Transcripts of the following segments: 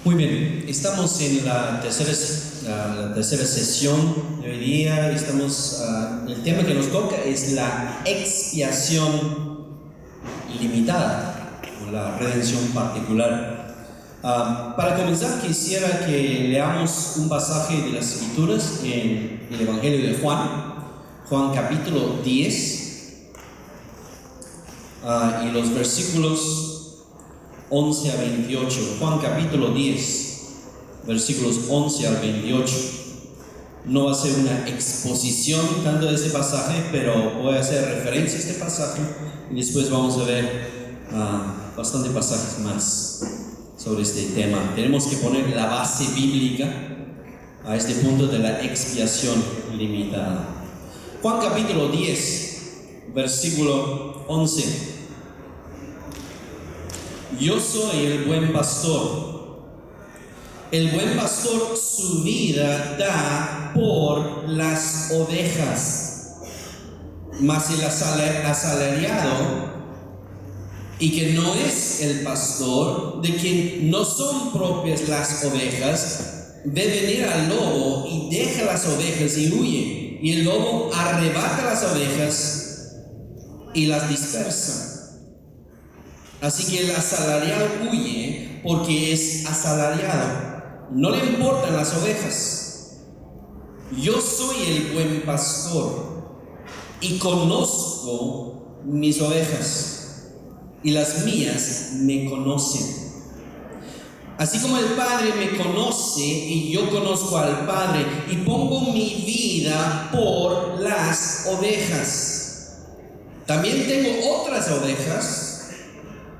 Muy bien, estamos en la tercera sesión de hoy día. El tema que nos toca es la expiación limitada o la redención particular. Para comenzar, quisiera que leamos un pasaje de las Escrituras en el Evangelio de Juan capítulo 10, y los versículos 11 a 28. Juan capítulo 10, versículos 11 al 28. No va a ser una exposición tanto de este pasaje, pero voy a hacer referencia a este pasaje y después vamos a ver bastantes pasajes más sobre este tema. Tenemos que poner la base bíblica a este punto de la expiación limitada. Juan capítulo 10, versículo 11. Yo soy el buen pastor. El buen pastor su vida da por las ovejas. Mas el asalariado, y que no es el pastor, de quien no son propias las ovejas, ve venir al lobo y deja las ovejas y huye. Y el lobo arrebata las ovejas y las dispersa. Así que el asalariado huye porque es asalariado. No le importan las ovejas. Yo soy el buen pastor y conozco mis ovejas, y las mías me conocen. Así como el Padre me conoce y yo conozco al Padre, y pongo mi vida por las ovejas. También tengo otras ovejas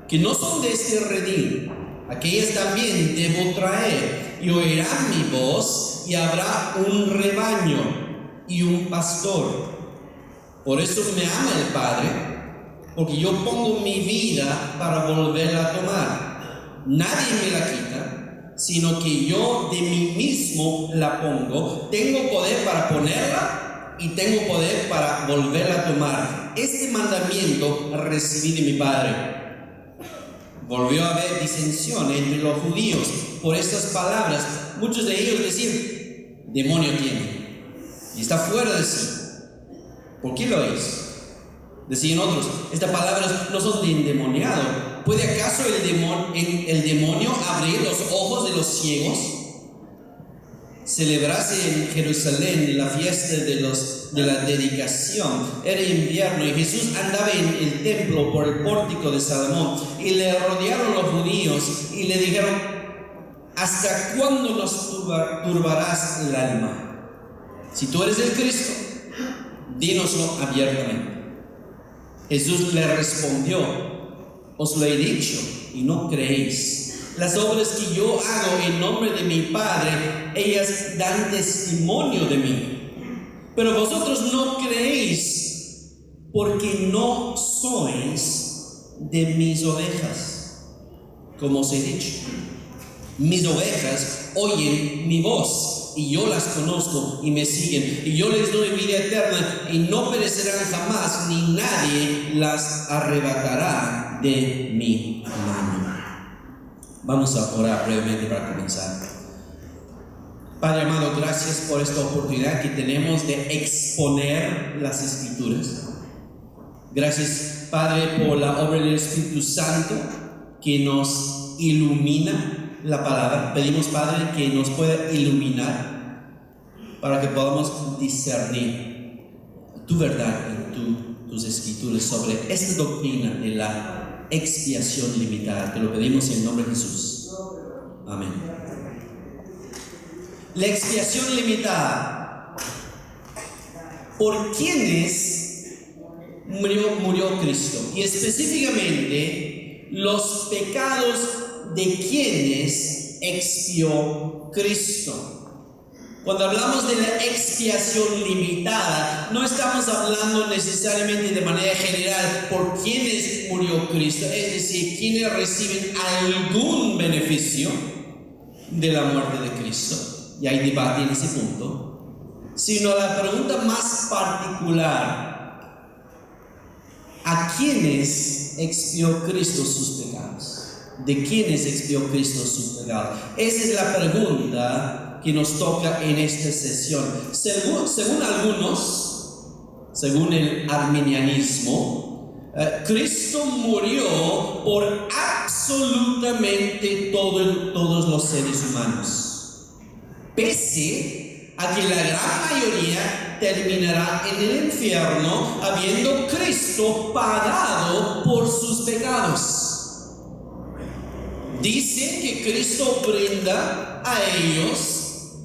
que no son de este redil. Aquellas también debo traer, y oirán mi voz, y habrá un rebaño y un pastor. Por eso me ama el Padre, porque yo pongo mi vida para volverla a tomar. Nadie me la quita, sino que yo de mí mismo la pongo. Tengo poder para ponerla y tengo poder para volverla a tomar. Este mandamiento recibí de mi Padre. Volvió a haber disensión entre los judíos por estas palabras. Muchos de ellos decían: demonio tiene y está fuera de sí. ¿Por qué lo es? Decían otros: estas palabras no son de endemoniado. ¿Puede acaso el demonio abrir los ojos de los ciegos? Celebrase en Jerusalén la fiesta de la dedicación. Era invierno y Jesús andaba en el templo por el pórtico de Salomón, y le rodearon los judíos y le dijeron: ¿hasta cuándo nos turbarás el alma? Si tú eres el Cristo, dínoslo abiertamente. Jesús le respondió: os lo he dicho y no creéis. Las obras que yo hago en nombre de mi Padre, ellas dan testimonio de mí. Pero vosotros no creéis, porque no sois de mis ovejas. Como os he dicho, mis ovejas oyen mi voz, y yo las conozco y me siguen, y yo les doy vida eterna, y no perecerán jamás, ni nadie las arrebatará de mi mano. Vamos a orar brevemente para comenzar. Padre amado, gracias por esta oportunidad que tenemos de exponer las Escrituras. Gracias, Padre, por la obra del Espíritu Santo que nos ilumina la palabra. Pedimos, Padre, que nos pueda iluminar para que podamos discernir tu verdad en tus Escrituras sobre esta doctrina de la expiación limitada. Te lo pedimos en el nombre de Jesús. Amén. La expiación limitada. ¿Por quiénes murió Cristo? Y específicamente los pecados de quienes expió Cristo. Cuando hablamos de la expiación limitada, no estamos hablando necesariamente de manera general por quienes murió Cristo, es decir, quienes reciben algún beneficio de la muerte de Cristo, y hay debate en ese punto, sino la pregunta más particular: ¿a quiénes expió Cristo sus pecados? ¿de quiénes expió Cristo sus pecados? Esa es la pregunta que nos toca en esta sesión. Según algunos, según el arminianismo, Cristo murió por absolutamente todos los seres humanos, pese a que la gran mayoría terminará en el infierno habiendo Cristo pagado por sus pecados. Dicen que Cristo brinda a ellos,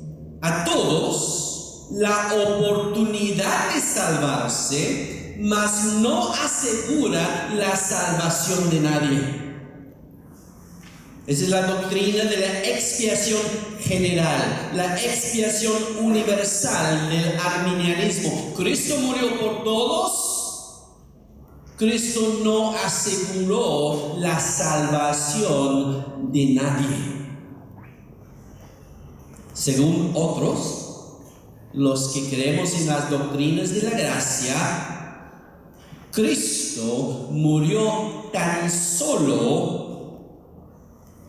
a todos, la oportunidad de salvarse, mas no asegura la salvación de nadie. Esa es la doctrina de la expiación general, la expiación universal del arminianismo. Cristo murió por todos. Cristo no aseguró la salvación de nadie. Según otros, los que creemos en las doctrinas de la gracia, Cristo murió tan solo,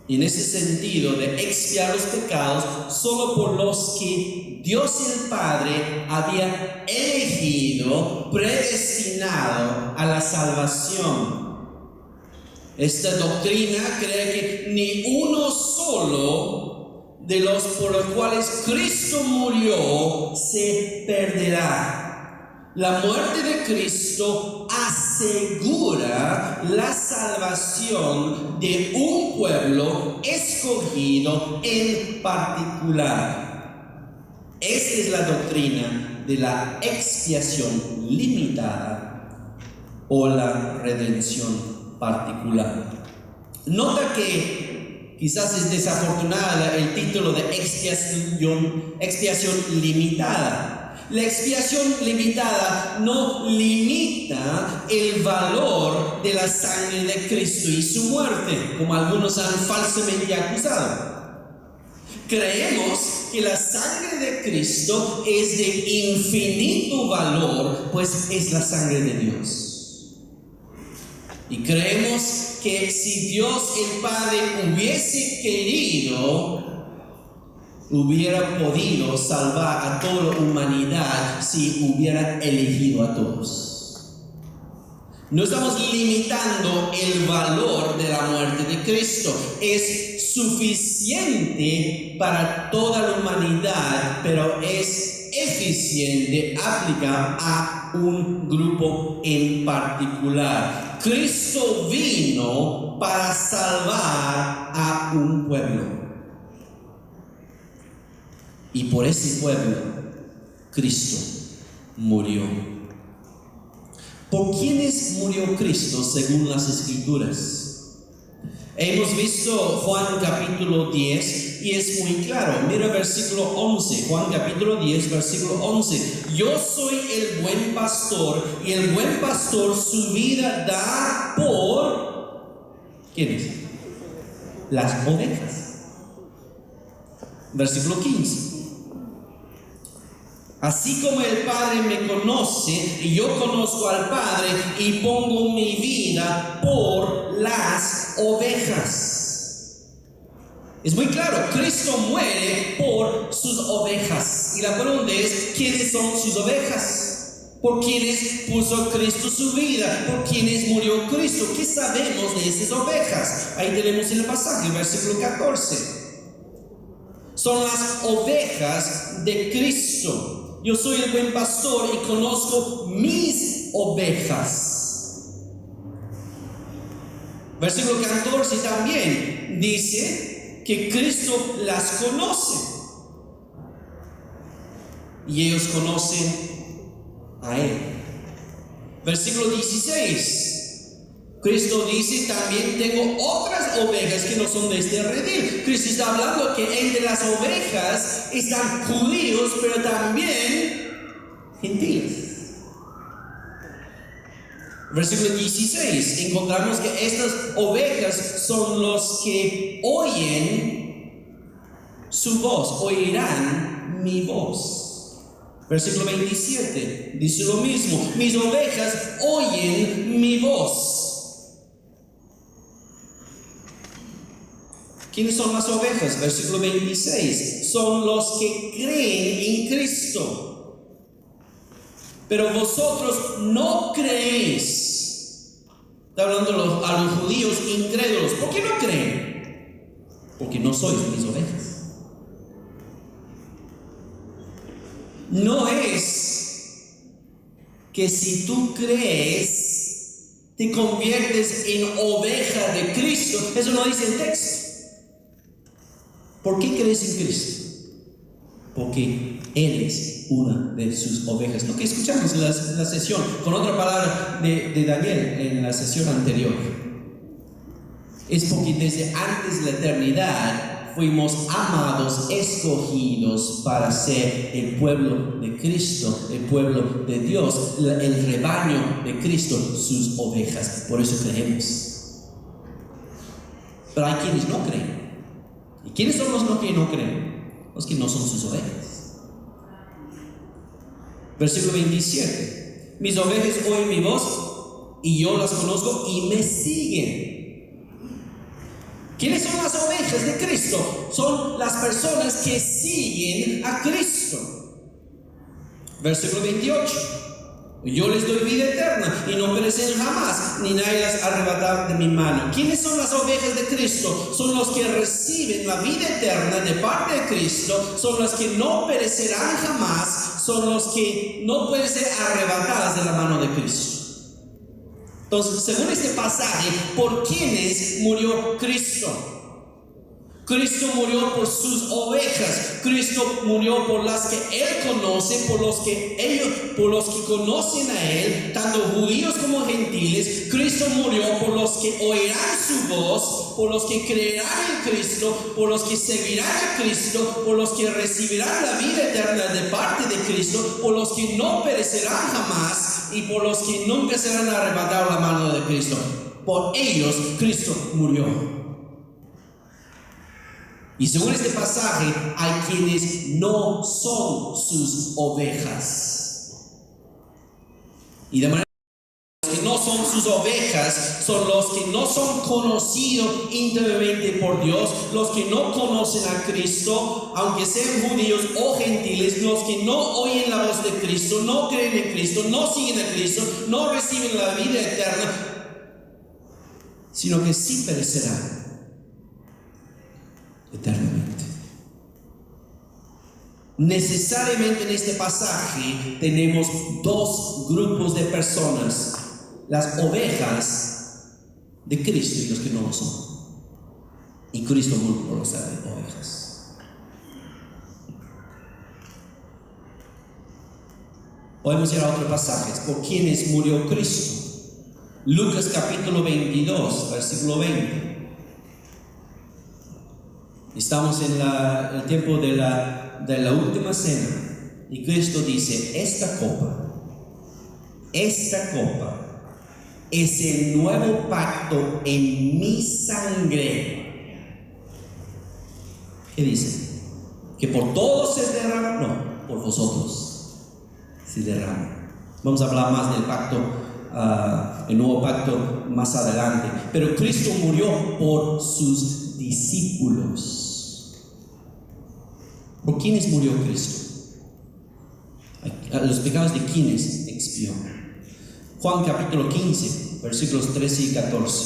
en ese sentido de expiar los pecados, solo por los que Dios el Padre había elegido, predestinado a la salvación. Esta doctrina cree que ni uno solo de los por los cuales Cristo murió se perderá. La muerte de Cristo asegura la salvación de un pueblo escogido en particular. Esta es la doctrina de la expiación limitada o la redención particular. Nota que quizás es desafortunada el título de expiación limitada. La expiación limitada no limita el valor de la sangre de Cristo y su muerte, como algunos han falsamente acusado. Creemos que la sangre de Cristo es de infinito valor, pues es la sangre de Dios. Y creemos que si Dios el Padre hubiese querido, hubiera podido salvar a toda la humanidad si hubiera elegido a todos. No estamos limitando el valor de la muerte de Cristo. Es suficiente para toda la humanidad, pero es eficiente aplicar a un grupo en particular. Cristo vino para salvar a un pueblo. Y por ese pueblo, Cristo murió. ¿Por quiénes murió Cristo según las Escrituras? Hemos visto Juan capítulo 10 y es muy claro. Mira versículo 11, Juan capítulo 10, versículo 11. Yo soy el buen pastor y el buen pastor su vida da por... ¿Quiénes? Las ovejas. Versículo 15. Así como el Padre me conoce y yo conozco al Padre y pongo mi vida por las ovejas. Es muy claro, Cristo muere por sus ovejas. Y la pregunta es, ¿quiénes son sus ovejas? ¿Por quiénes puso Cristo su vida? ¿Por quiénes murió Cristo? ¿Qué sabemos de esas ovejas? Ahí tenemos el pasaje, versículo 14. Son las ovejas de Cristo. Yo soy el buen pastor y conozco mis ovejas. Versículo 14 también dice que Cristo las conoce. Y ellos conocen a Él. Versículo 16. Cristo dice también tengo otras ovejas que no son de este redil. Cristo está hablando que entre las ovejas están judíos, pero también gentiles. Versículo 16, encontramos que estas ovejas son los que oyen su voz, oirán mi voz. Versículo 27, dice lo mismo, mis ovejas oyen mi voz. ¿Quiénes son las ovejas? Versículo 26. Son los que creen en Cristo. Pero vosotros no creéis. Está hablando a los judíos incrédulos. ¿Por qué no creen? Porque no sois mis ovejas. No es que si tú crees, te conviertes en oveja de Cristo. Eso no dice el texto. ¿Por qué crees en Cristo? Porque eres una de sus ovejas. Lo que escuchamos en la sesión, con otra palabra de Daniel en la sesión anterior, es porque desde antes de la eternidad fuimos amados, escogidos para ser el pueblo de Cristo, el pueblo de Dios, el rebaño de Cristo, sus ovejas. Por eso creemos. Pero hay quienes no creen. ¿Y quiénes son los que no creen? Los que no son sus ovejas. Versículo 27. Mis ovejas oyen mi voz y yo las conozco y me siguen. ¿Quiénes son las ovejas de Cristo? Son las personas que siguen a Cristo. Versículo 28. Yo les doy vida eterna y no perecerán jamás, ni nadie las arrebatará de mi mano. ¿Quiénes son las ovejas de Cristo? Son los que reciben la vida eterna de parte de Cristo, son las que no perecerán jamás, son los que no pueden ser arrebatadas de la mano de Cristo. Entonces, según este pasaje, ¿por quiénes murió Cristo? Cristo murió por sus ovejas. Cristo murió por las que Él conoce, por los que conocen a Él, tanto judíos como gentiles. Cristo murió por los que oirán su voz, por los que creerán en Cristo, por los que seguirán a Cristo, por los que recibirán la vida eterna de parte de Cristo, por los que no perecerán jamás y por los que nunca serán arrebatados la mano de Cristo. Por ellos Cristo murió. Y según este pasaje, hay quienes no son sus ovejas. Y de manera que los que no son sus ovejas son los que no son conocidos íntimamente por Dios, los que no conocen a Cristo, aunque sean judíos o gentiles, los que no oyen la voz de Cristo, no creen en Cristo, no siguen a Cristo, no reciben la vida eterna, sino que sí perecerán eternamente. Necesariamente en este pasaje tenemos dos grupos de personas: las ovejas de Cristo y los que no lo son. Y Cristo murió por las ovejas. Podemos ir a otros pasajes. ¿Por quiénes murió Cristo? Lucas capítulo 22, versículo 20. Estamos en el tiempo de la última cena y Cristo dice: esta copa es el nuevo pacto en mi sangre. ¿Qué dice? ¿Que por todos se derrama? No, por vosotros se derrama. Vamos a hablar más del pacto, el nuevo pacto más adelante. Pero Cristo murió por sus discípulos. ¿Por quiénes murió Cristo? Los pecados de quienes expió. Juan capítulo 15, versículos 13 y 14.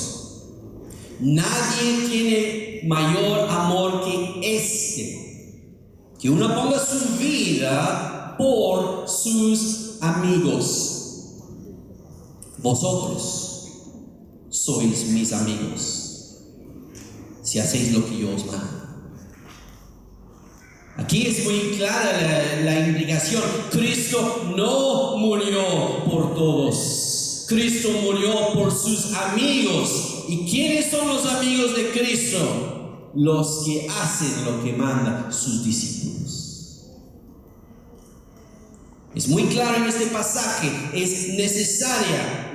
Nadie tiene mayor amor que este, que uno ponga su vida por sus amigos. Vosotros sois mis amigos si hacéis lo que yo os mando. Aquí es muy clara la implicación. Cristo no murió por todos. Cristo murió por sus amigos. ¿Y quiénes son los amigos de Cristo? Los que hacen lo que mandan sus discípulos. Es muy claro en este pasaje. Es necesaria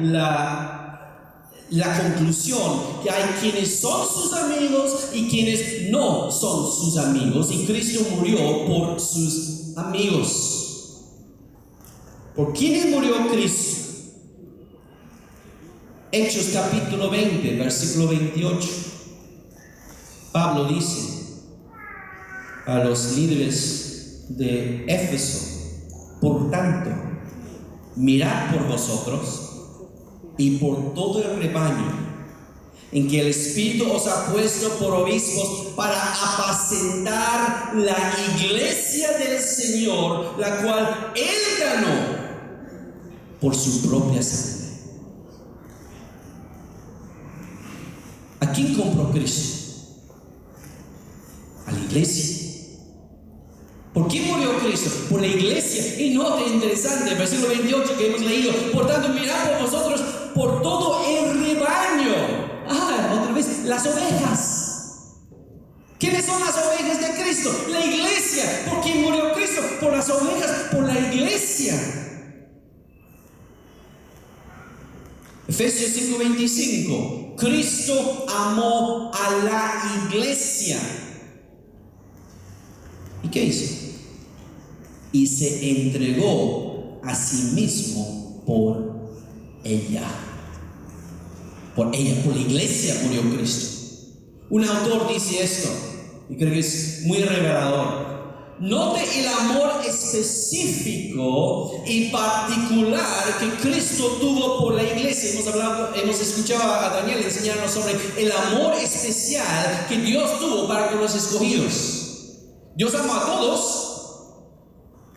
la conclusión que hay quienes son sus amigos y quienes no son sus amigos, y Cristo murió por sus amigos. ¿Por quiénes murió Cristo? Hechos capítulo 20, versículo 28. Pablo dice a los líderes de Éfeso: por tanto, mirad por vosotros y por todo el rebaño en que el Espíritu os ha puesto por obispos para apacentar la iglesia del Señor, la cual Él ganó por su propia sangre. ¿A quién compró Cristo? A la iglesia. ¿Por qué murió Cristo? Por la iglesia. Y nota interesante, el versículo 28 que hemos leído: por tanto, mirad por vosotros, por todo el rebaño. Otra vez, las ovejas. ¿Quiénes son las ovejas de Cristo? La iglesia. ¿Por quién murió Cristo? Por las ovejas, por la iglesia. Efesios 5:25. Cristo amó a la iglesia. ¿Y qué hizo? Y se entregó a sí mismo por ella. Por ella, por la iglesia murió Cristo. Un autor dice esto, y creo que es muy revelador. Note el amor específico y particular que Cristo tuvo por la iglesia. Hemos escuchado a Daniel enseñarnos sobre el amor especial que Dios tuvo para con los escogidos. Dios ama a todos,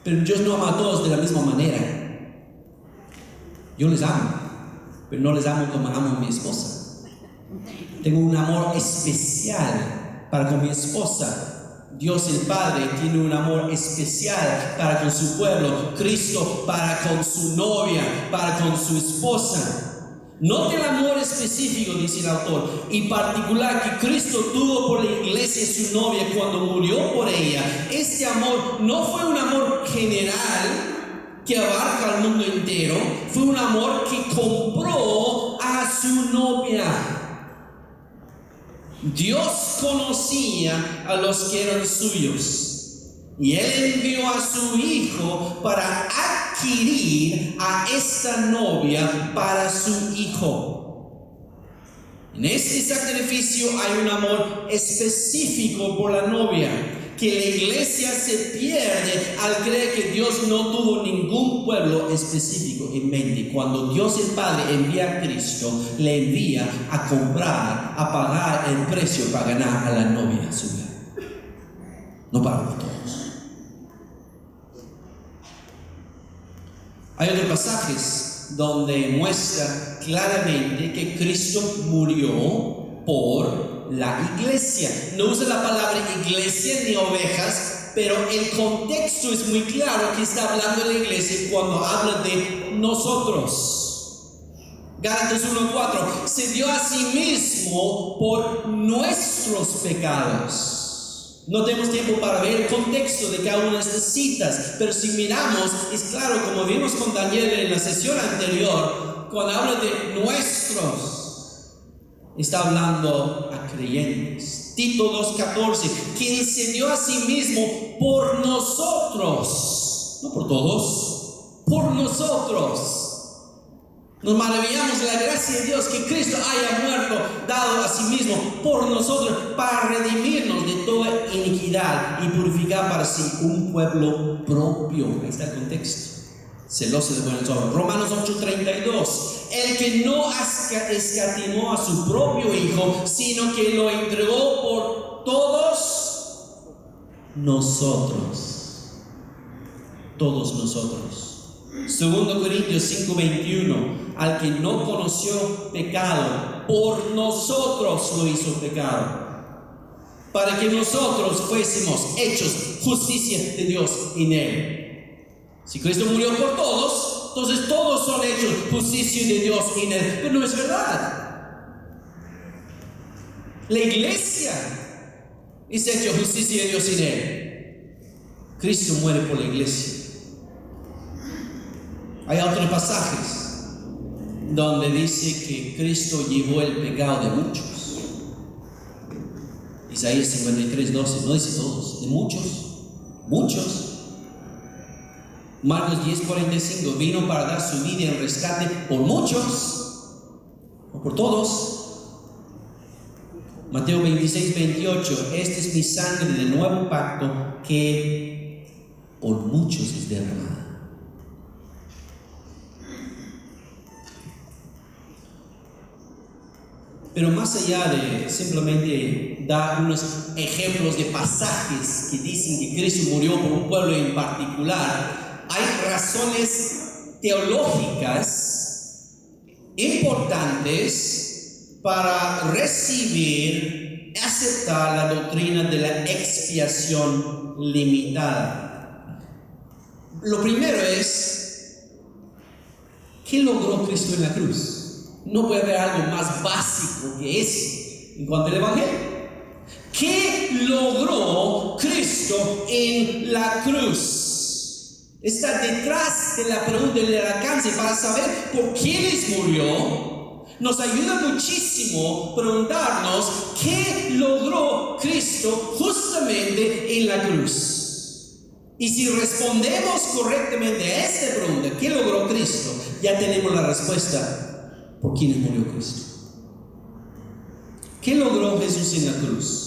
pero Dios no ama a todos de la misma manera. Yo les amo, pero no les amo como amo a mi esposa. Tengo un amor especial para con mi esposa. Dios el Padre tiene un amor especial para con su pueblo. Cristo para con su novia, para con su esposa. Note el amor específico, dice el autor, y particular que Cristo tuvo por la iglesia, su novia, cuando murió por ella. Este amor no fue un amor general que abarca al mundo entero, fue un amor que compró a su novia. Dios conocía a los que eran suyos, y Él envió a su Hijo para adquirir a esta novia para su Hijo. En este sacrificio hay un amor específico por la novia, que la iglesia se pierde al creer que Dios no tuvo ningún pueblo específico en mente. Cuando Dios el Padre envía a Cristo, le envía a comprar, a pagar el precio para ganar a la novia suya, no para todos. Hay otros pasajes donde muestra claramente que Cristo murió por la iglesia. No usa la palabra iglesia ni ovejas, pero el contexto es muy claro que está hablando de la iglesia cuando habla de nosotros. Gálatas 1:4: se dio a sí mismo por nuestros pecados. No tenemos tiempo para ver el contexto de cada una de estas citas, pero si miramos, es claro, como vimos con Daniel en la sesión anterior, cuando habla de nuestros, está hablando a creyentes. Tito 2:14: quien se dio a sí mismo por nosotros, no por todos, por nosotros. Nos maravillamos de la gracia de Dios que Cristo haya muerto, dado a sí mismo por nosotros, para redimirnos de toda iniquidad y purificar para sí un pueblo propio. Ahí está el contexto. Celoso de buenas obras. Romanos 8:32: el que no escatimó a su propio Hijo, sino que lo entregó por todos nosotros. Todos nosotros. 2 Corintios 5:21: al que no conoció pecado, por nosotros lo hizo pecado, para que nosotros fuésemos hechos justicia de Dios en él. Si Cristo murió por todos, entonces todos son hechos justicia de Dios en él. Pero no es verdad. La iglesia es hecha justicia de Dios en él. Cristo muere por la iglesia. Hay otros pasajes donde dice que Cristo llevó el pecado de muchos. Isaías 53:12, no dice todos, de muchos, muchos. Marcos 10:45: vino para dar su vida en rescate por muchos, o por todos. Mateo 26, 28, esta es mi sangre del nuevo pacto que por muchos es derramada. Pero más allá de simplemente dar unos ejemplos de pasajes que dicen que Cristo murió por un pueblo en particular, hay razones teológicas importantes para recibir, aceptar la doctrina de la expiación limitada. Lo primero es, ¿qué logró Cristo en la cruz? No puede haber algo más básico que eso en cuanto al Evangelio. ¿Qué logró Cristo en la cruz? Está detrás de la pregunta del alcance para saber por quiénes murió. Nos ayuda muchísimo preguntarnos qué logró Cristo justamente en la cruz. Y si respondemos correctamente a esta pregunta, ¿qué logró Cristo? Ya tenemos la respuesta. ¿Por quiénes murió Cristo? ¿Qué logró Jesús en la cruz?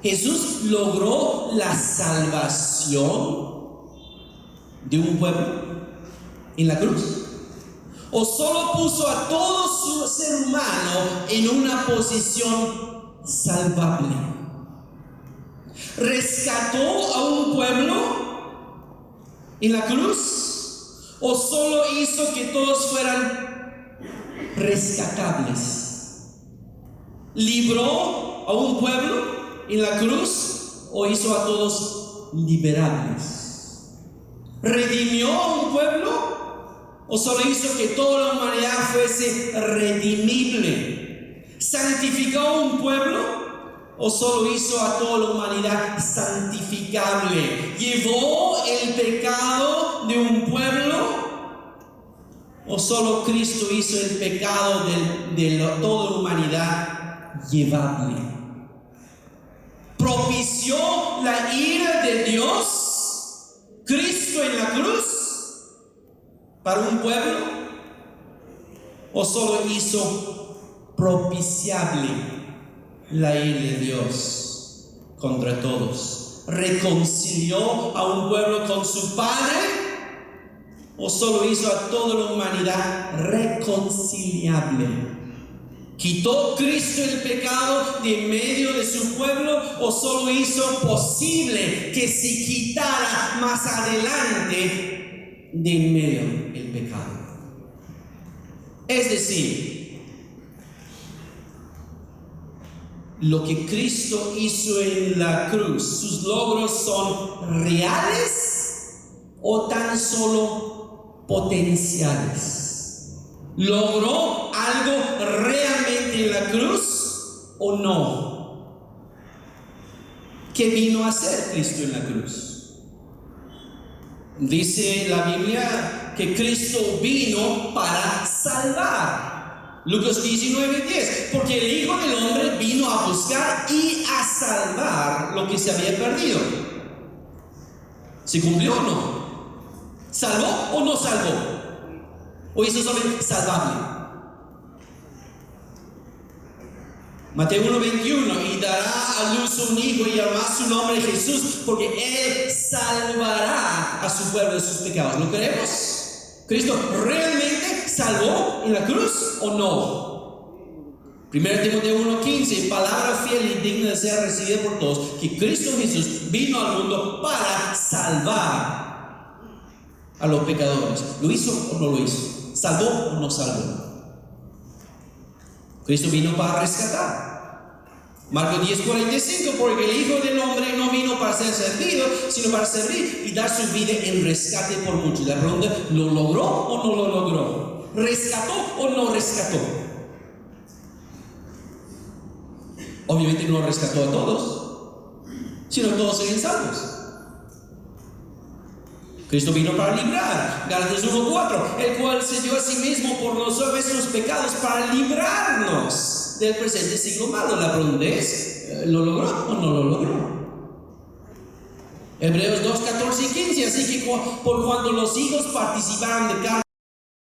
Jesús logró la salvación de un pueblo en la cruz. ¿O solo puso a todo su ser humano en una posición salvable? ¿Rescató a un pueblo en la cruz? ¿O solo hizo que todos fueran rescatables? ¿Libró a un pueblo en la cruz o hizo a todos liberables? ¿Redimió a un pueblo o solo hizo que toda la humanidad fuese redimible? ¿Santificó a un pueblo o solo hizo a toda la humanidad santificable? ¿Llevó el pecado de un pueblo o solo Cristo hizo el pecado de toda la humanidad llevable? ¿Propició la ira de Dios Cristo en la cruz para un pueblo o solo hizo propiciable la ira de Dios contra todos? ¿Reconcilió a un pueblo con su Padre o solo hizo a toda la humanidad reconciliable? ¿Quitó Cristo el pecado de en medio de su pueblo o solo hizo posible que se quitara más adelante de en medio el pecado? Es decir, lo que Cristo hizo en la cruz, ¿sus logros son reales o tan solo potenciales? ¿Logró algo realmente en la cruz o no? ¿Qué vino a hacer Cristo en la cruz? Dice la Biblia que Cristo vino para salvar. Lucas 19:10, porque el Hijo del Hombre vino a buscar y a salvar lo que se había perdido. ¿Se cumplió o no? ¿Salvó o no salvó? ¿O hizo solamente salvable? Mateo 1:21, y dará a luz un hijo y llamará su nombre Jesús, porque él salvará a su pueblo de sus pecados. ¿Lo creemos? ¿Cristo realmente salvó en la cruz o no? 1 Timoteo 1:15, palabra fiel y digna de ser recibida por todos, que Cristo Jesús vino al mundo para salvar a los pecadores. ¿Lo hizo o no lo hizo? ¿Salvó o no salvó? Cristo vino para rescatar. Marcos 10:45, porque el Hijo del Hombre no vino para ser servido, sino para servir y dar su vida en rescate por muchos. La pregunta, ¿lo logró o no lo logró? ¿Rescató o no rescató? Obviamente no rescató a todos, sino todos serían salvos. Cristo vino para librar, Gálatas 1:4, el cual se dio a sí mismo por nuestros pecados para librarnos del presente siglo malo. La pregunta es, ¿lo logró o no lo logró? Hebreos 2:14 y 15, así que por cuando los hijos participaron de carne,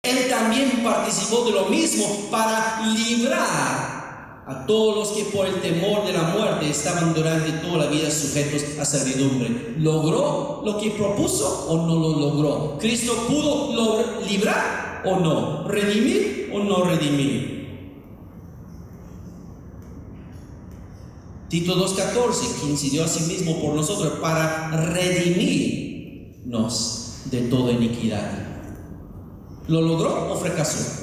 él también también participó de lo mismo para librar a todos los que por el temor de la muerte estaban durante toda la vida sujetos a servidumbre. ¿Logró lo que propuso o no lo logró? ¿Cristo pudo librar o no? ¿Redimir o no redimir? Tito 2:14, quien se dio a sí mismo por nosotros para redimirnos de toda iniquidad. ¿Lo logró o fracasó?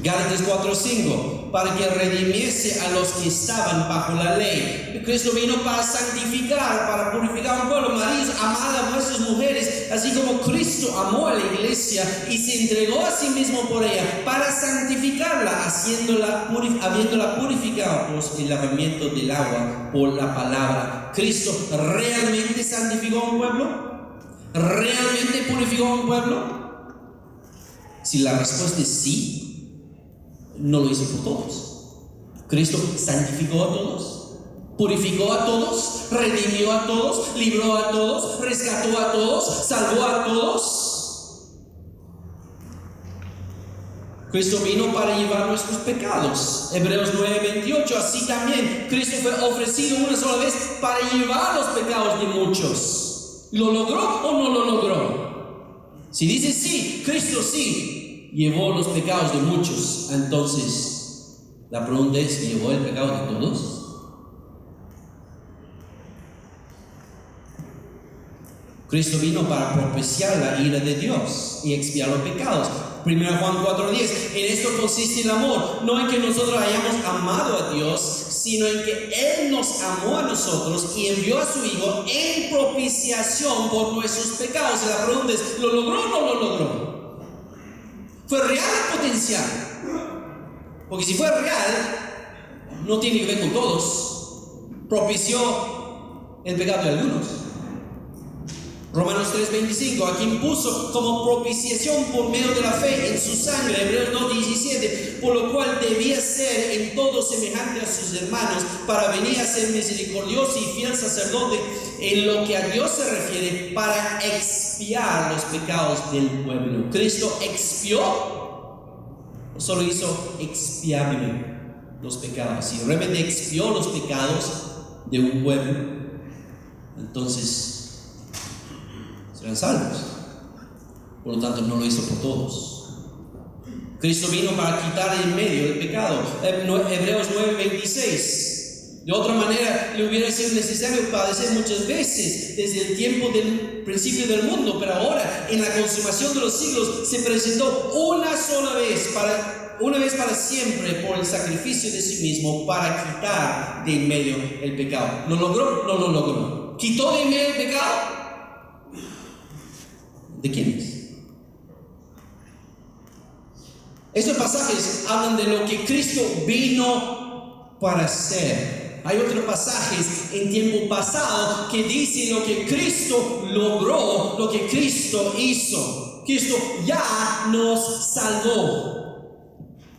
Gálatas 4:5, para que redimiese a los que estaban bajo la ley. Cristo vino para santificar, para purificar un pueblo. Maridos, amad a vuestras mujeres, así como Cristo amó a la iglesia y se entregó a sí mismo por ella, para santificarla, habiéndola purificado por el lavamiento del agua, por la palabra. ¿Cristo realmente santificó a un pueblo? ¿Realmente purificó a un pueblo? Si la respuesta es sí, no lo hizo por todos. Cristo santificó a todos, purificó a todos, redimió a todos, libró a todos, rescató a todos, salvó a todos. Cristo vino para llevar nuestros pecados. Hebreos 9:28, así también Cristo fue ofrecido una sola vez para llevar los pecados de muchos. ¿Lo logró o no lo logró? Si dice sí, Cristo sí llevó los pecados de muchos, entonces la pregunta es, ¿llevó el pecado de todos? Cristo vino para propiciar la ira de Dios y expiar los pecados. 1 Juan 4:10, en esto consiste el amor, no en que nosotros hayamos amado a Dios, sino en que Él nos amó a nosotros y envió a su Hijo en propiciación por nuestros pecados. Y la pregunta es, ¿lo logró o no lo logró? ¿Fue real o potencial? Porque si fue real, no tiene que ver con todos. Propició el pecado de algunos. Romanos 3:25, a quien puso como propiciación por medio de la fe en su sangre. Hebreos 2:17, por lo cual debía ser en todo semejante a sus hermanos, para venir a ser misericordioso y fiel sacerdote en lo que a Dios se refiere, para expiar los pecados del pueblo. Cristo expió, no solo hizo expiable los pecados, si realmente expió los pecados de un pueblo, entonces serán salvos. Por lo tanto, no lo hizo por todos. Cristo vino para quitar en medio el pecado. Hebreos 9:26. De otra manera, le hubiera sido necesario padecer muchas veces desde el tiempo del principio del mundo, pero ahora, en la consumación de los siglos, se presentó una vez para siempre por el sacrificio de sí mismo, para quitar de en medio el pecado. ¿Lo logró? No lo logró. ¿Quitó de en medio el pecado? ¿De quiénes? Estos pasajes hablan de lo que Cristo vino para hacer. Hay otros pasajes en tiempo pasado que dicen lo que Cristo logró, lo que Cristo hizo. Cristo ya nos salvó.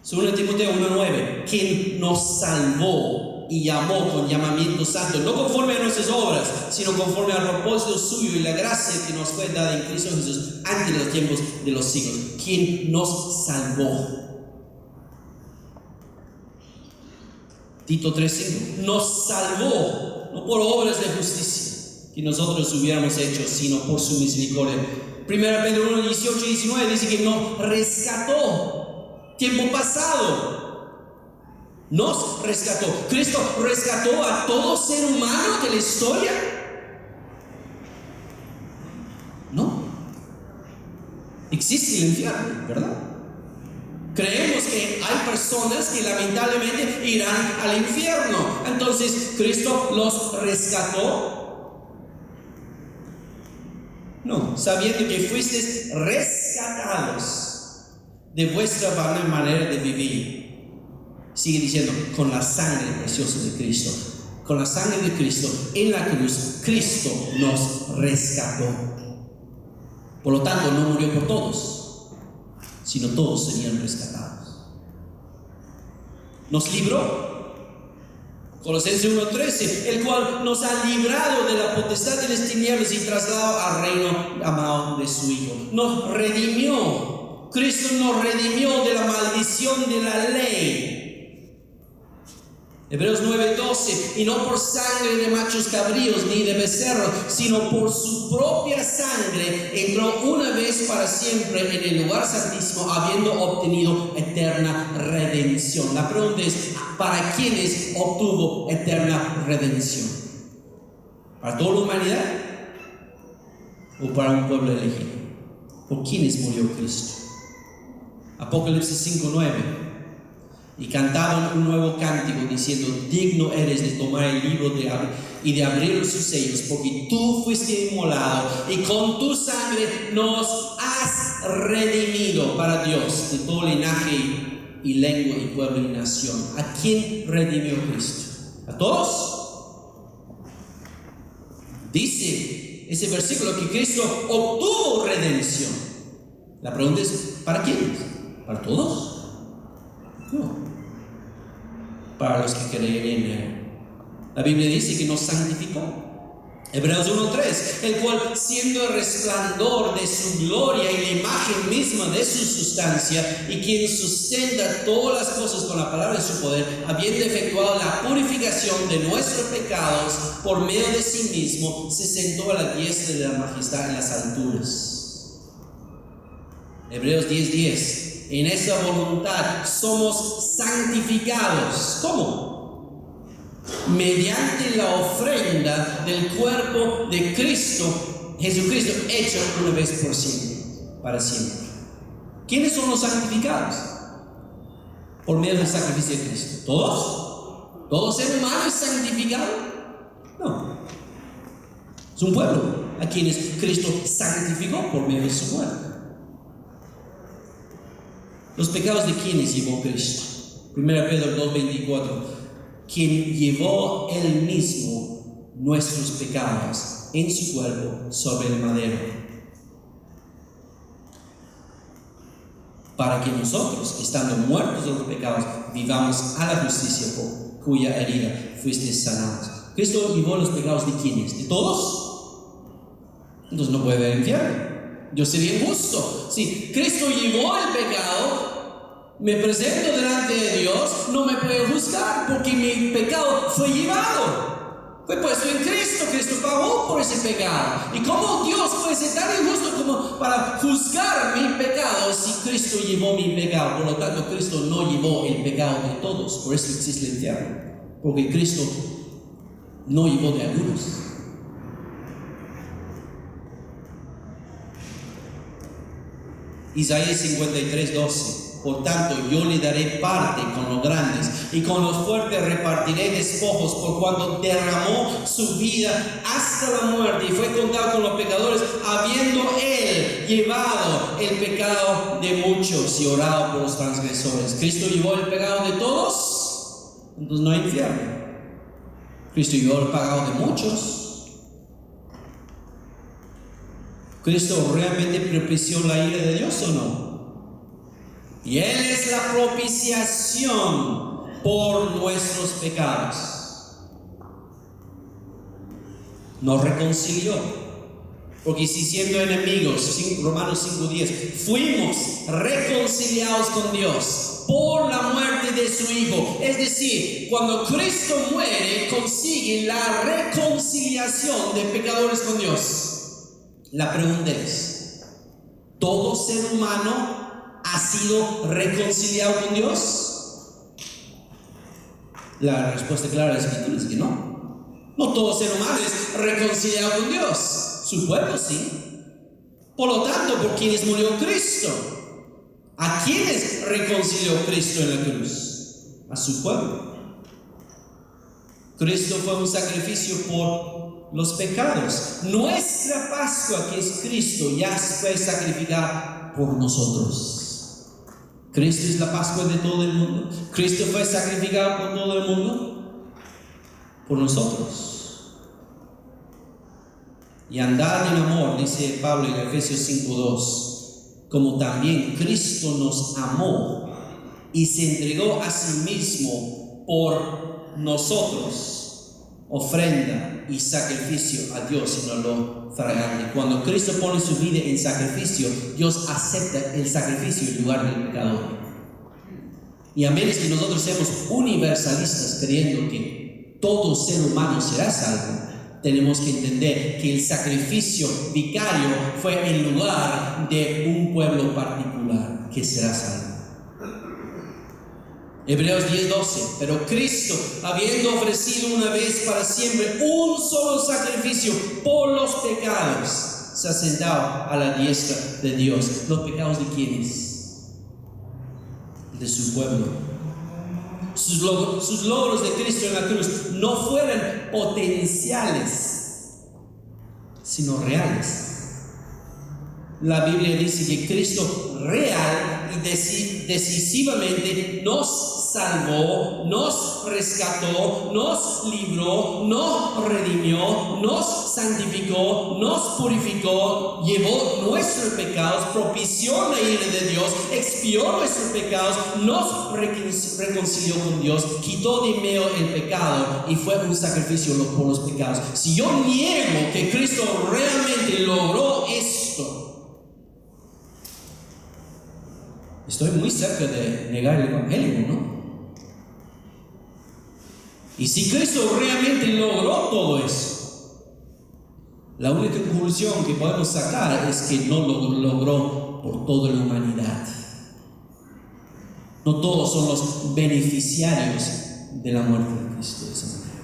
2 Timoteo 1:9, quien nos salvó y llamó con llamamiento santo, no conforme a nuestras obras, sino conforme al propósito suyo y la gracia que nos fue dada en Cristo Jesús antes de los tiempos de los siglos. Quien nos salvó. Tito 3:5, nos salvó, no por obras de justicia que nosotros hubiéramos hecho, sino por su misericordia. 1 Pedro 1:18-19 dice que nos rescató, tiempo pasado, nos rescató. ¿Cristo rescató a todo ser humano de la historia? No. Existe el infierno, ¿verdad? Creemos que hay personas que lamentablemente irán al infierno. Entonces, ¿Cristo los rescató? No, sabiendo que fuisteis rescatados de vuestra vana manera de vivir. Sigue diciendo, con la sangre preciosa de Cristo. Con la sangre de Cristo en la cruz, Cristo nos rescató. Por lo tanto, no murió por todos, sino todos serían rescatados. Nos libró. Colosenses 1:13, el cual nos ha librado de la potestad de las tinieblas y trasladado al reino amado de su Hijo. Nos redimió. Cristo nos redimió de la maldición de la ley. Hebreos 9:12, y no por sangre de machos cabríos ni de becerros, sino por su propia sangre entró una vez para siempre en el lugar santísimo, habiendo obtenido eterna redención. La pregunta es, ¿para quiénes obtuvo eterna redención? ¿Para toda la humanidad? ¿O para un pueblo elegido? ¿Por quiénes murió Cristo? Apocalipsis 5:9. Y cantaban un nuevo cántico diciendo: digno eres de tomar el libro y de abrir sus sellos, porque tú fuiste inmolado y con tu sangre nos has redimido para Dios de todo linaje y lengua y pueblo y nación. ¿A quién redimió Cristo? ¿A todos? Dice ese versículo que Cristo obtuvo redención. La pregunta es, ¿para quiénes? ¿Para todos? No, para los que creen en Él. La Biblia dice que nos santificó. Hebreos 1:3, el cual, siendo el resplandor de su gloria y la imagen misma de su sustancia, y quien sustenta todas las cosas con la palabra de su poder, habiendo efectuado la purificación de nuestros pecados por medio de sí mismo, se sentó a la diestra de la majestad en las alturas. Hebreos 10:10. En esa voluntad somos santificados. ¿Cómo? Mediante la ofrenda del cuerpo de Cristo, Jesucristo, hecho una vez por siempre, para siempre. ¿Quiénes son los santificados? Por medio del sacrificio de Cristo. ¿Todos? ¿Todo ser humano es santificado? No. Es un pueblo a quienes Cristo santificó por medio de su muerte. ¿Los pecados de quiénes llevó Cristo? 1 Pedro 2:24, quien llevó él mismo nuestros pecados en su cuerpo sobre el madero, para que nosotros, estando muertos de los pecados, vivamos a la justicia, por cuya herida fuiste sanados. ¿Cristo llevó los pecados de quiénes? ¿De todos? Entonces no puede haber infierno. Yo sería injusto. Si Cristo llevó el pecado, me presento delante de Dios, no me puede juzgar porque mi pecado fue llevado. Fue puesto en Cristo. Cristo pagó por ese pecado. ¿Y cómo Dios puede ser tan injusto como para juzgar mi pecado si Cristo llevó mi pecado? Por lo tanto, Cristo no llevó el pecado de todos. Por eso existe el infierno. Porque Cristo no llevó de algunos. Isaías 53:12. Por tanto, yo le daré parte con los grandes y con los fuertes repartiré despojos, por cuanto derramó su vida hasta la muerte y fue contado con los pecadores, habiendo él llevado el pecado de muchos y orado por los transgresores. ¿Cristo llevó el pecado de todos? Entonces no hay infierno. ¿Cristo llevó el pecado de muchos? ¿Cristo realmente propició la ira de Dios o no? Y Él es la propiciación por nuestros pecados. Nos reconcilió. Porque si siendo enemigos, Romanos 5:10, fuimos reconciliados con Dios por la muerte de su Hijo. Es decir, cuando Cristo muere, consigue la reconciliación de pecadores con Dios. La pregunta es, ¿todo ser humano ha sido reconciliado con Dios? La respuesta clara de la Escritura es que no. No todo ser humano es reconciliado con Dios. Su pueblo sí. Por lo tanto, ¿por quiénes murió Cristo? ¿A quiénes reconcilió Cristo en la cruz? A su pueblo. Cristo fue un sacrificio por los pecados. Nuestra Pascua, que es Cristo, ya fue sacrificada por nosotros. Cristo es la Pascua de todo el mundo. Cristo fue sacrificado por todo el mundo, por nosotros. Y andad en amor, dice Pablo en Efesios 5:2, como también Cristo nos amó y se entregó a sí mismo por nosotros. ofrenda y sacrificio a Dios, sino lo fragante. Cuando Cristo pone su vida en sacrificio, Dios acepta el sacrificio en lugar del pecador. Y a menos que nosotros seamos universalistas creyendo que todo ser humano será salvo, tenemos que entender que el sacrificio vicario fue en lugar de un pueblo particular que será salvo. Hebreos 10:12. Pero Cristo, habiendo ofrecido una vez para siempre un solo sacrificio por los pecados, se ha sentado a la diestra de Dios. ¿Los pecados de quiénes? De su pueblo. Sus logros de Cristo en la cruz no fueron potenciales, sino reales. La Biblia dice que Cristo real y decisivamente nos salvó, nos rescató, nos libró, nos redimió, nos santificó, nos purificó, llevó nuestros pecados, propició la ira de Dios, expió nuestros pecados, nos reconcilió con Dios, quitó de medio el pecado y fue un sacrificio por los pecados. Si yo niego que Cristo realmente logró esto, estoy muy cerca de negar el Evangelio, ¿no? Y si Cristo realmente logró todo eso, la única conclusión que podemos sacar es que no lo logró por toda la humanidad. No todos son los beneficiarios de la muerte de Cristo de esa manera.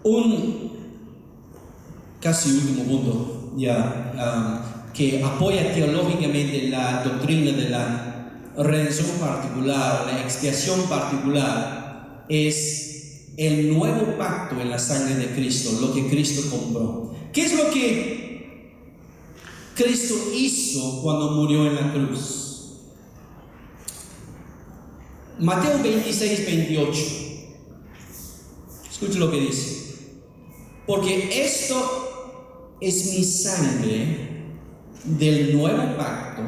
Un casi último punto que apoya teológicamente la doctrina de la redención particular, la expiación particular, es el nuevo pacto en la sangre de Cristo, lo que Cristo compró. ¿Qué es lo que Cristo hizo cuando murió en la cruz? Mateo 26:28. Escuche lo que dice. Porque esto es mi sangre del nuevo pacto,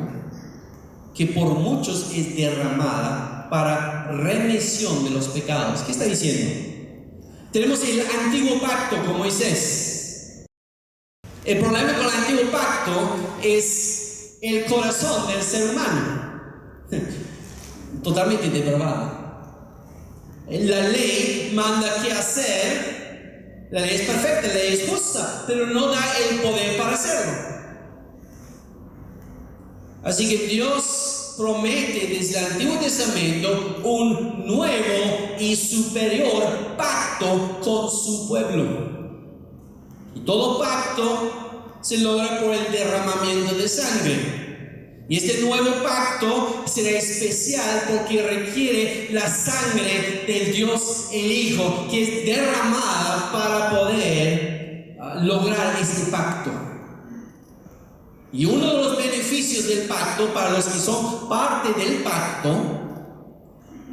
que por muchos es derramada para remisión de los pecados. ¿Qué está diciendo? Tenemos el antiguo pacto con Moisés. El problema con el antiguo pacto es el corazón del ser humano, totalmente depravado. La ley manda qué hacer. La ley es perfecta, la ley es justa, pero no da el poder para hacerlo. Así que Dios promete desde el Antiguo Testamento un nuevo y superior pacto con su pueblo. Y todo pacto se logra por el derramamiento de sangre. Y este nuevo pacto será especial porque requiere la sangre del Dios el Hijo, que es derramada para poder lograr este pacto. Y uno de los beneficios del pacto para los que son parte del pacto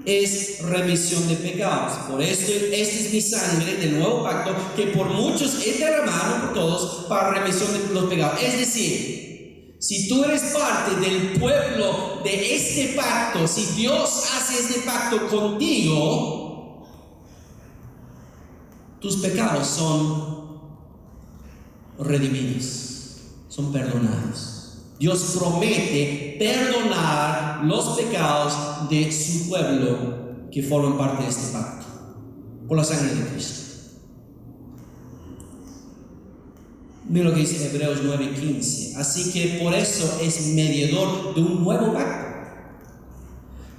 es remisión de pecados. Por esto, esta es mi sangre del nuevo pacto, que por muchos es derramada por todos para remisión de los pecados. Es decir, si tú eres parte del pueblo de este pacto, si Dios hace este pacto contigo, tus pecados son redimidos, son perdonados. Dios promete perdonar los pecados de su pueblo que forman parte de este pacto por la sangre de Cristo. Mira lo que dice Hebreos 9:15. Así que por eso es mediador de un nuevo pacto,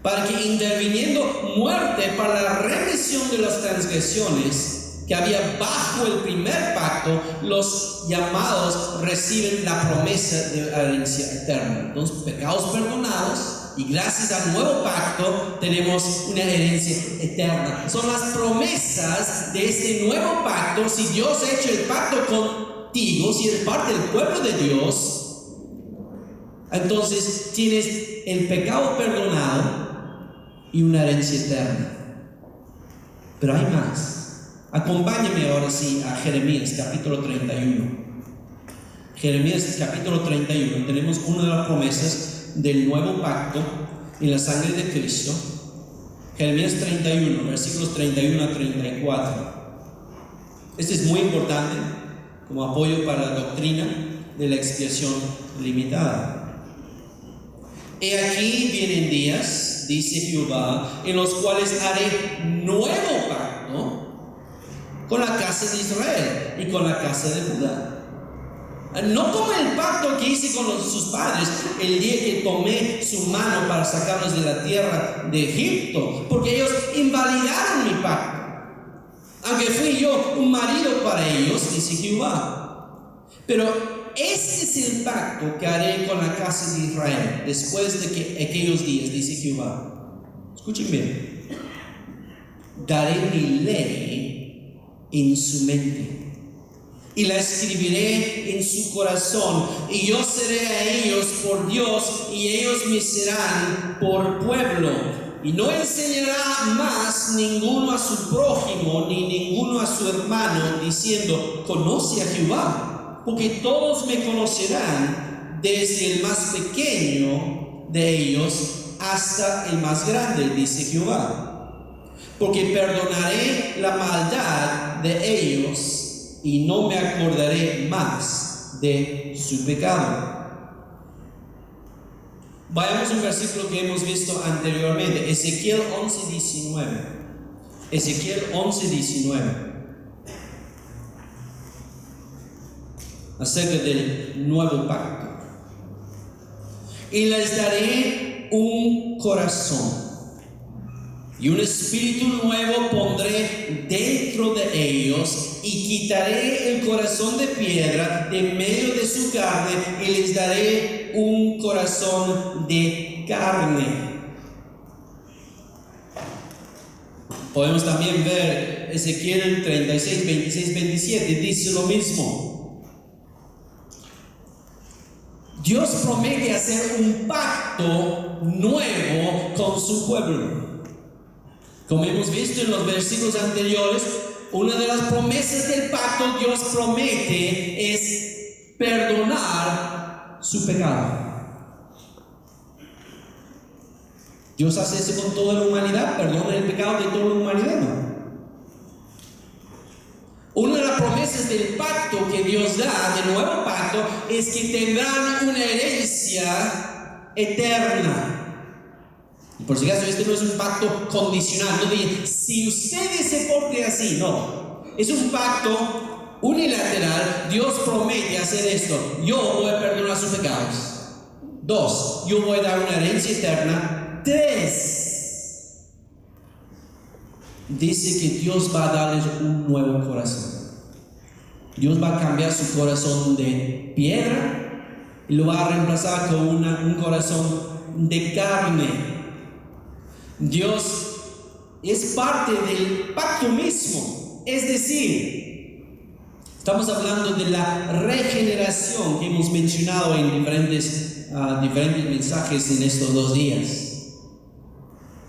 para que interviniendo muerte para la remisión de las transgresiones que había bajo el primer pacto, los llamados reciben la promesa de herencia eterna. Entonces, pecados perdonados, y gracias al nuevo pacto tenemos una herencia eterna. Son las promesas de este nuevo pacto. Si Dios ha hecho el pacto contigo, si eres parte del pueblo de Dios, entonces tienes el pecado perdonado y una herencia eterna. Pero hay más. Acompáñame ahora sí a Jeremías capítulo 31. Jeremías capítulo 31. Tenemos una de las promesas del nuevo pacto en la sangre de Cristo. Jeremías 31, versículos 31 a 34. Este es muy importante como apoyo para la doctrina de la expiación limitada. He aquí vienen días, dice Jehová, en los cuales haré nuevo pacto con la casa de Israel y con la casa de Judá. No como el pacto que hice con sus padres el día que tomé su mano para sacarlos de la tierra de Egipto, porque ellos invalidaron mi pacto, aunque fui yo un marido para ellos, dice Jehová. Pero este es el pacto que haré con la casa de Israel después de aquellos días, dice Jehová. Escuchen bien. Daré mi ley en su mente y la escribiré en su corazón, y yo seré a ellos por Dios, y ellos me serán por pueblo. Y no enseñará más ninguno a su prójimo, ni ninguno a su hermano, diciendo, conoce a Jehová, porque todos me conocerán, desde el más pequeño de ellos hasta el más grande, dice Jehová. Porque perdonaré la maldad de ellos, y no me acordaré más de su pecado. Vayamos a un versículo que hemos visto anteriormente, Ezequiel 11:19. Ezequiel 11:19. Acerca del nuevo pacto. Y les daré un corazón, y un espíritu nuevo pondré dentro de ellos, y quitaré el corazón de piedra de medio de su carne, y les daré un corazón de carne. Podemos también ver Ezequiel 36, 26, 27, dice lo mismo. Dios promete hacer un pacto nuevo con su pueblo. Como hemos visto en los versículos anteriores, una de las promesas del pacto, Dios promete es perdonar su pecado. Dios hace eso con toda la humanidad, perdona el pecado de toda la humanidad, ¿no? Una de las promesas del pacto que Dios da, del nuevo pacto, es que tendrán una herencia eterna. Por si acaso, este no es un pacto condicional. No dice, si ustedes se porten así, no. Es un pacto unilateral. Dios promete hacer esto. Yo voy a perdonar sus pecados. 2, yo voy a dar una herencia eterna. 3, dice que Dios va a darles un nuevo corazón. Dios va a cambiar su corazón de piedra y lo va a reemplazar con un corazón de carne. Dios es parte del pacto mismo, es decir, estamos hablando de la regeneración que hemos mencionado en diferentes mensajes en estos 2 días.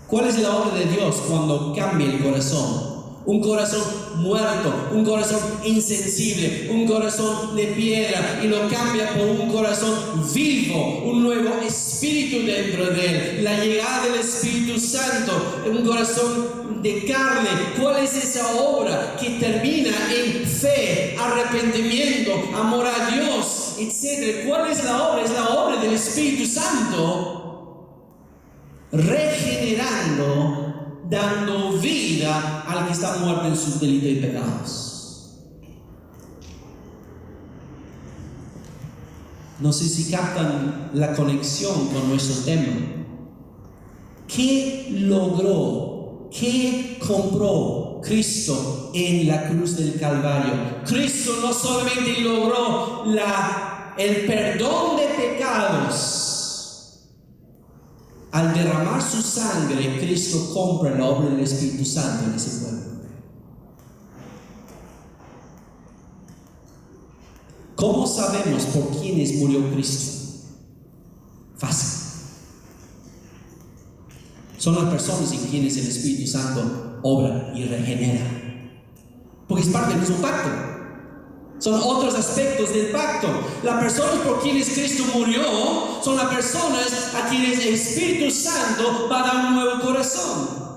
¿Cuál es la obra de Dios cuando cambia el corazón? Un corazón muerto, un corazón insensible, un corazón de piedra, y lo cambia por un corazón vivo, un nuevo espíritu dentro de él, la llegada del Espíritu Santo, un corazón de carne. ¿Cuál es esa obra que termina en fe, arrepentimiento, amor a Dios, etc.? ¿Cuál es la obra? Es la obra del Espíritu Santo, regenerando, dando vida al que está muerto en sus delitos y pecados. No sé si captan la conexión con nuestro tema. ¿Qué logró? ¿Qué compró Cristo en la cruz del Calvario? Cristo no solamente logró el perdón de pecados. Al derramar su sangre, Cristo compra la obra del Espíritu Santo en ese pueblo. ¿Cómo sabemos por quiénes murió Cristo? Fácil. Son las personas en quienes el Espíritu Santo obra y regenera, porque es parte del mismo pacto. Son otros aspectos del pacto. Las personas por quienes Cristo murió son las personas a quienes el Espíritu Santo va a dar un nuevo corazón.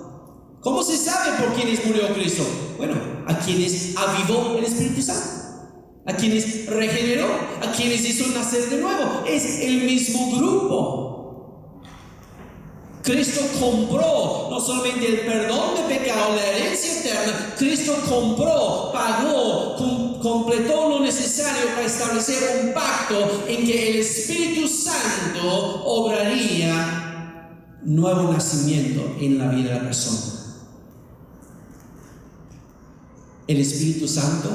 ¿Cómo se sabe por quiénes murió Cristo? Bueno, a quienes avivó el Espíritu Santo, a quienes regeneró, a quienes hizo nacer de nuevo. Es el mismo grupo. Cristo compró no solamente el perdón de pecado, la herencia eterna. Cristo compró, pagó, completó lo necesario para establecer un pacto en que el Espíritu Santo obraría nuevo nacimiento en la vida de la persona. El Espíritu Santo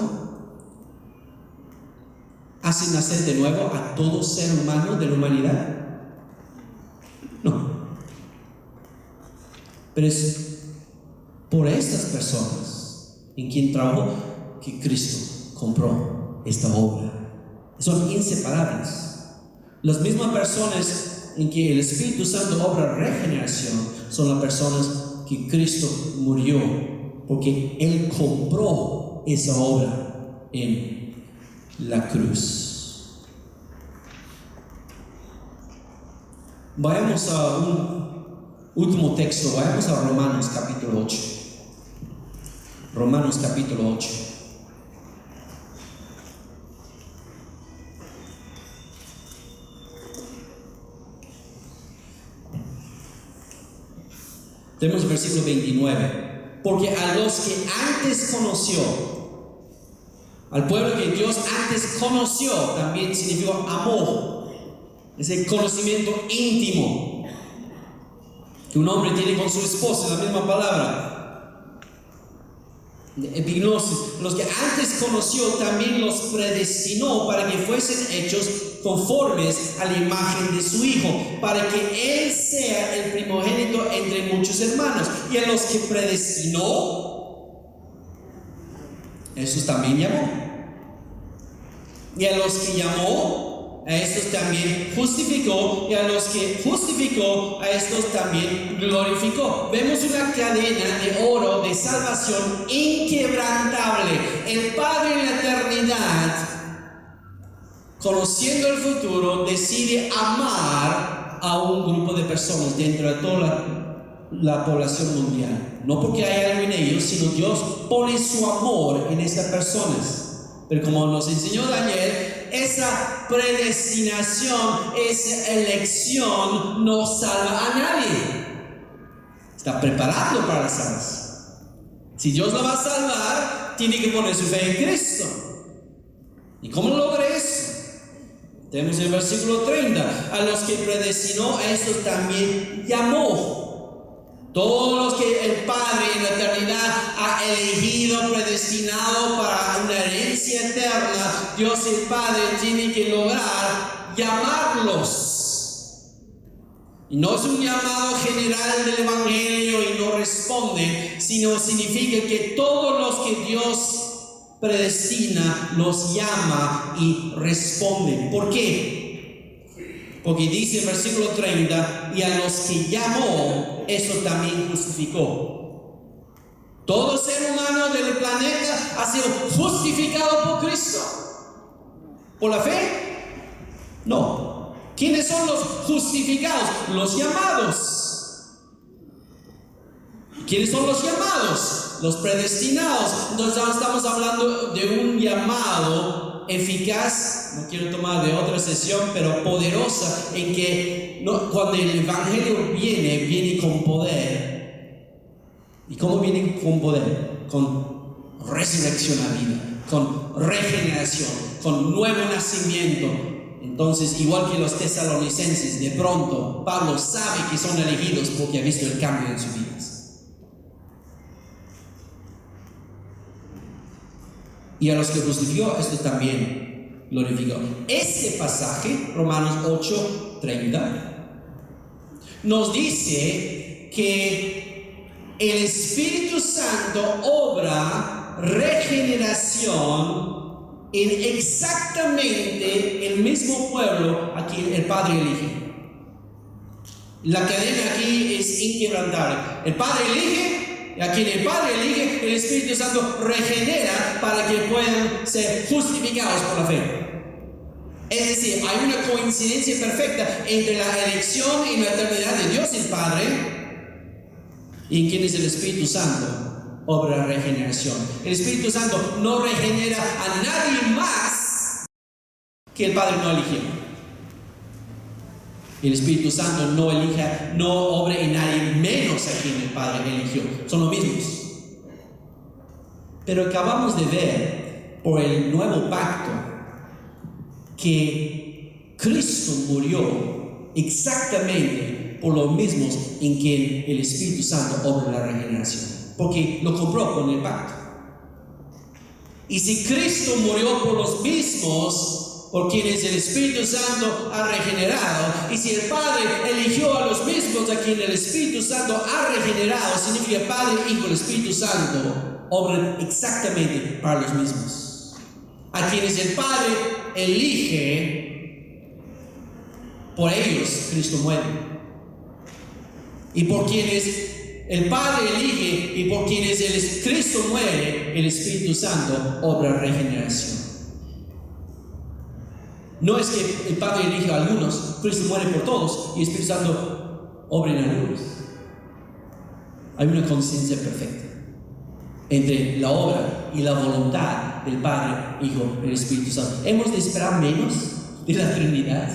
hace nacer de nuevo a todo ser humano de la humanidad. No. Pero es por estas personas en quien trabajó que Cristo compró esta obra. Son inseparables. Las mismas personas en que el Espíritu Santo obra regeneración son las personas que Cristo murió, porque Él compró esa obra en la cruz. Vayamos a un último texto, vayamos a Romanos capítulo 8. Romanos capítulo 8. Tenemos el versículo 29. Porque a los que antes conoció, al pueblo que Dios antes conoció, también significó amor. Ese conocimiento íntimo que un hombre tiene con su esposa, la misma palabra, epignosis. Los que antes conoció también los predestinó para que fuesen hechos conformes a la imagen de su Hijo, para que Él sea el primogénito entre muchos hermanos. Y a los que predestinó, esos también llamó. Y a los que llamó, a estos también justificó, y a los que justificó, a estos también glorificó. Vemos una cadena de oro de salvación inquebrantable. El Padre en la eternidad, conociendo el futuro, decide amar a un grupo de personas dentro de toda la población mundial. No porque hay algo en ellos, sino Dios pone su amor en estas personas. Pero como nos enseñó Daniel, esa predestinación, esa elección no salva a nadie. Está preparando para la salvación. Si Dios lo va a salvar, tiene que poner su fe en Cristo. ¿Y cómo logra eso? Tenemos el versículo 30. A los que predestinó, a estos también llamó. Todos los que el Padre en la eternidad ha elegido, predestinado para una herencia eterna, Dios el Padre tiene que lograr llamarlos. Y no es un llamado general del Evangelio y no responden, sino significa que todos los que Dios predestina los llama y responden. ¿Por qué? Porque dice el versículo 30, y a los que llamó, eso también justificó. Todo ser humano del planeta ha sido justificado por Cristo. ¿Por la fe? No. ¿Quiénes son los justificados? Los llamados. ¿Quiénes son los llamados? Los predestinados. Entonces estamos hablando de un llamado eficaz, no quiero tomar de otra sesión, pero poderosa, en que cuando el Evangelio viene con poder. ¿Y cómo viene con poder? Con resurrección a vida, con regeneración, con nuevo nacimiento. Entonces, igual que los tesalonicenses, de pronto Pablo sabe que son elegidos porque ha visto el cambio en sus vidas. Y a los que justificó, esto también glorificó. Este pasaje, Romanos 8:30, nos dice que el Espíritu Santo obra regeneración en exactamente el mismo pueblo a quien el Padre elige. La cadena aquí es inquebrantable. El Padre elige, y a quien el Padre elige, el Espíritu Santo regenera para que puedan ser justificados por la fe. Es decir, hay una coincidencia perfecta entre la elección y la eternidad de Dios el Padre ¿Y quién es el Espíritu Santo? Obra la regeneración. El Espíritu Santo no regenera a nadie más que el Padre no eligió. El Espíritu Santo no obra en nadie menos a quien el Padre eligió. Son los mismos. Pero acabamos de ver por el nuevo pacto que Cristo murió exactamente por los mismos en que el Espíritu Santo obra la regeneración, porque lo compró con el pacto. Y si Cristo murió por los mismos, por quienes el Espíritu Santo ha regenerado, y si el Padre eligió a los mismos a quien el Espíritu Santo ha regenerado, significa Padre, Hijo, el Espíritu Santo obran exactamente para los mismos. A quienes el Padre elige, por ellos Cristo muere. Y por quienes el Padre elige y por quienes Cristo muere, el Espíritu Santo obra regeneración. No es que el Padre elige a algunos, Cristo muere por todos y el Espíritu Santo obra en algunos. Hay una conciencia perfecta entre la obra y la voluntad del Padre, Hijo y el Espíritu Santo. ¿Hemos de esperar menos de la Trinidad?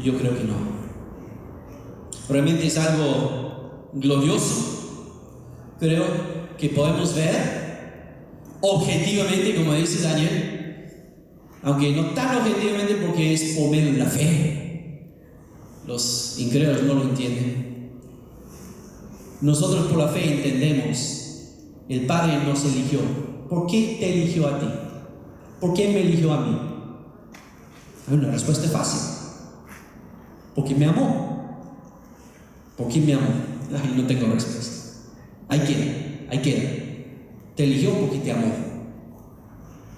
Yo creo que no. Realmente es algo glorioso. Creo que podemos ver objetivamente, como dice Daniel, aunque no tan objetivamente porque es por medio de la fe. Los incrédulos no lo entienden. Nosotros por la fe entendemos, el Padre nos eligió. ¿Por qué te eligió a ti? ¿Por qué me eligió a mí? Hay una respuesta fácil. Porque me amó. ¿Por qué me amó? Ay, no tengo respuesta. Ahí queda. Te eligió porque te amó.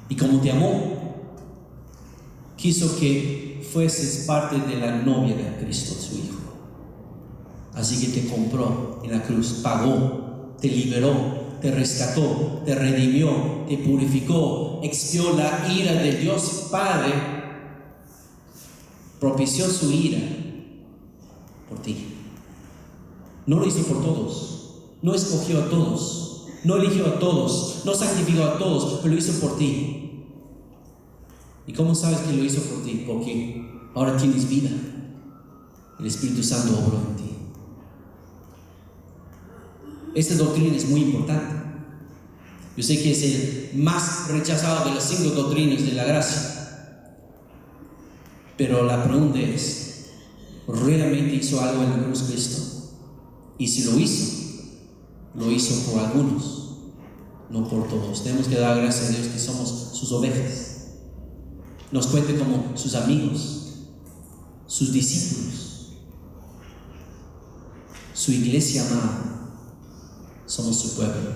Y como te amó, quiso que fueses parte de la novia de Cristo, su Hijo. Así que te compró en la cruz, pagó, te liberó, te rescató, te redimió, te purificó, expió la ira de Dios Padre, propició su ira por ti. No lo hizo por todos, no escogió a todos, no eligió a todos, no santificó a todos, pero lo hizo por ti. ¿Y cómo sabes que lo hizo por ti? Porque ahora tienes vida. El Espíritu Santo obró en ti. Esta doctrina es muy importante. Yo sé que es el más rechazado de las 5 doctrinas de la gracia. Pero la pregunta es, ¿realmente hizo algo en la cruz Cristo? Y si lo hizo por algunos, no por todos. Tenemos que dar gracias a Dios que somos sus ovejas. Nos cuente como sus amigos, sus discípulos, su iglesia amada. Somos su pueblo.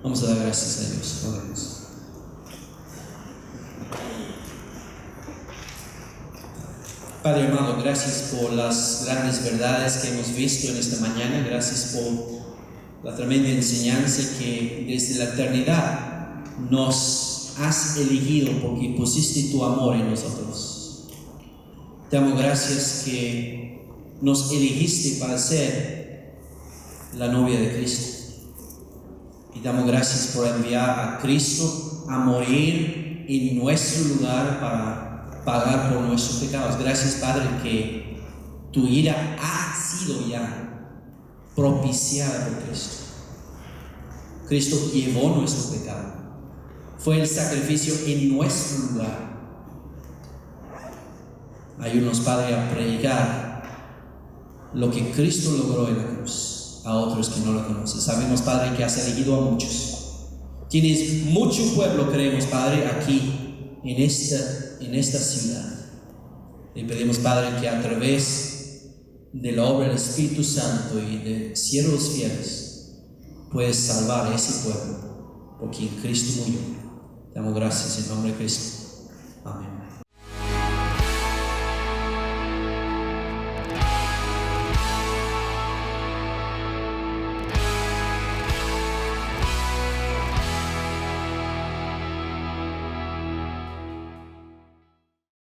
Vamos a dar gracias a Dios. Oremos. Padre amado, gracias por las grandes verdades que hemos visto en esta mañana. Gracias por la tremenda enseñanza que desde la eternidad nos has elegido porque pusiste tu amor en nosotros. Te damos gracias que nos elegiste para ser la novia de Cristo. Y damos gracias por enviar a Cristo a morir en nuestro lugar para pagar por nuestros pecados. Gracias, Padre, que tu ira ha sido ya propiciada por Cristo. Cristo llevó nuestro pecado. Fue el sacrificio en nuestro lugar. Ayúdanos, Padre, a predicar lo que Cristo logró en la cruz a otros que no lo conocen. Sabemos, Padre, que has elegido a muchos. Tienes mucho pueblo, creemos, Padre, aquí en esta ciudad. Le pedimos, Padre, que a través de la obra del Espíritu Santo y de siervos fieles puedes salvar a ese pueblo, porque en Cristo murió. Damos gracias en nombre de Cristo. Amén.